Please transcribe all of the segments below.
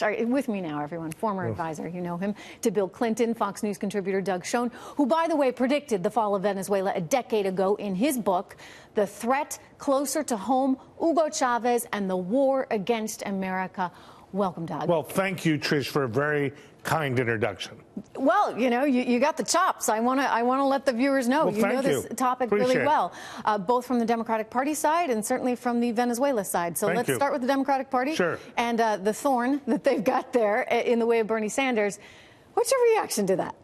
With me now, everyone, former advisor, you know him, to Bill Clinton, Fox News contributor Doug Schoen, who, by the way, predicted the fall of Venezuela a decade ago in his book, The Threat Closer to Home, Hugo Chavez and the War Against America. Welcome, Doug. Well, thank you, Trish, for a very kind introduction. Well, you know, you got the chops. I want to let the viewers know. Well, you know this topic really well, both from the Democratic Party side and certainly from the Venezuela side. So let's start with the Democratic Party. Sure. And the thorn that they've got there in the way of Bernie Sanders. What's your reaction to that?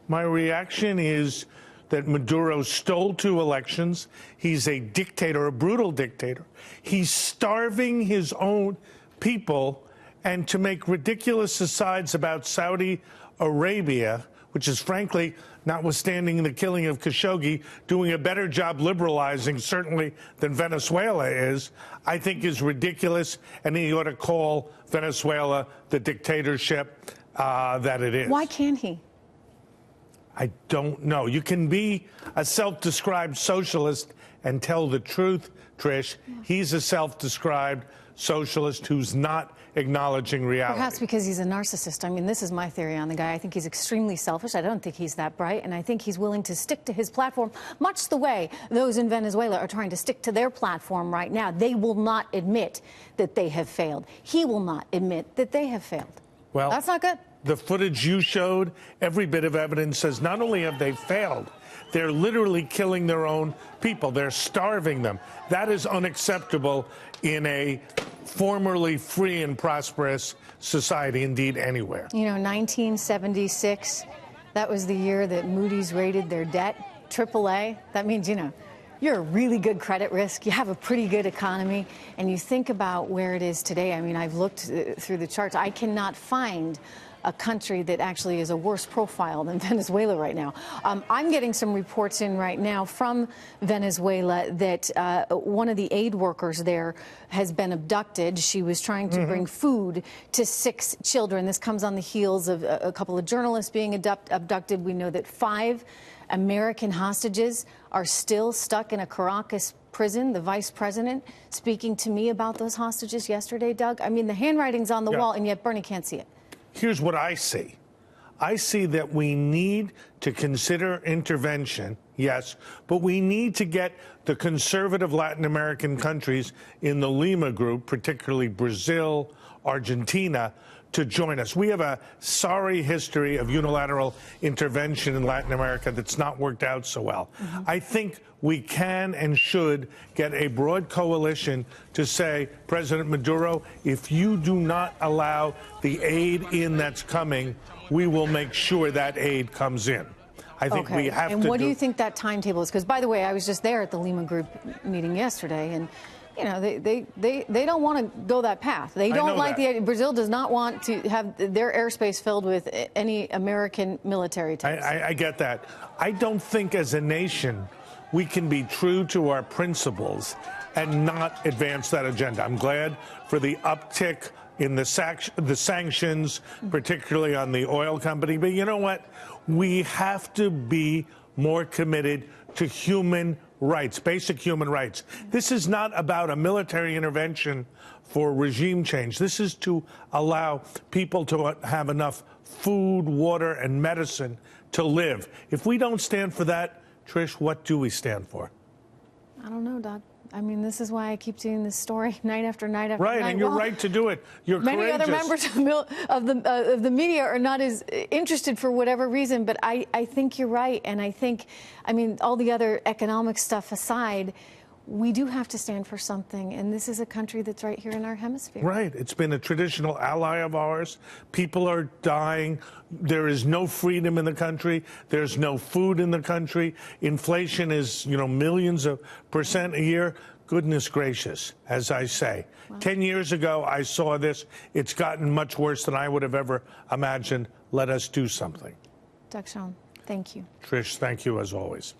My reaction is that Maduro stole 2 elections. He's a dictator, a brutal dictator. He's starving his own people. And to make ridiculous asides about Saudi Arabia, which is frankly, notwithstanding the killing of Khashoggi, doing a better job liberalizing certainly than Venezuela is, I think is ridiculous, and he ought to call Venezuela the dictatorship that it is. Why can't he? I don't know. You can be a self-described socialist and tell the truth, Trish. He's a self-described socialist who's not acknowledging reality. Perhaps because he's a narcissist. I mean, this is my theory on the guy. I think he's extremely selfish. I don't think he's that bright. And I think he's willing to stick to his platform, much the way those in Venezuela are trying to stick to their platform right now. They will not admit that they have failed. He will not admit that they have failed. Well, that's not good. The footage you showed, every bit of evidence says not only have they failed, they're literally killing their own people. They're starving them. That is unacceptable in a formerly free and prosperous society, indeed anywhere. You know, 1976, that was the year that Moody's rated their debt AAA. That means, you know, you're a really good credit risk. You have a pretty good economy. And you think about where it is today. I mean, I've looked through the charts. I cannot find a country that actually is a worse profile than Venezuela right now. I'm getting some reports in right now from Venezuela that one of the aid workers there has been abducted. She was trying to bring food to 6 children. This comes on the heels of a couple of journalists being abducted. We know that 5 American hostages are still stuck in a Caracas prison. The vice president speaking to me about those hostages yesterday, Doug. I mean, the handwriting's on the wall, and yet Bernie can't see it. Here's what I see. I see that we need to consider intervention, yes, but we need to get the conservative Latin American countries in the Lima group, particularly Brazil, Argentina, to join us. We have a sorry history of unilateral intervention in Latin America that's not worked out so well. I think we can and should get a broad coalition to say, President Maduro, if you do not allow the aid in that's coming, we will make sure that aid comes in. I think we have to. And what do you think that timetable is? Because, by the way, I was just there at the Lima Group meeting yesterday, and you know, they don't want to go that path. They don't like the idea. Brazil does not want to have their airspace filled with any American military tanks. I get that. I don't think as a nation we can be true to our principles and not advance that agenda. I'm glad for the uptick in the sanctions, particularly on the oil company. But you know what? We have to be more committed to human rights, basic human rights. This is not about a military intervention for regime change. This is to allow people to have enough food, water, and medicine to live. If we don't stand for that, Trish, what do we stand for? I don't know, Doug. I mean, this is why I keep seeing this story night after night after night. Right, and you're right to do it. You're many courageous. other members of the media are not as interested for whatever reason, but I think you're right. And I think, I mean, all the other economic stuff aside, we do have to stand for something. And this is a country that's right here in our hemisphere. Right. It's been a traditional ally of ours. People are dying. There is no freedom in the country. There's no food in the country. Inflation is, you know, millions of % a year. Goodness gracious, as I say. Wow. 10 years ago, I saw this. It's gotten much worse than I would have ever imagined. Let us do something. Doug Schoen, thank you. Trish, thank you as always.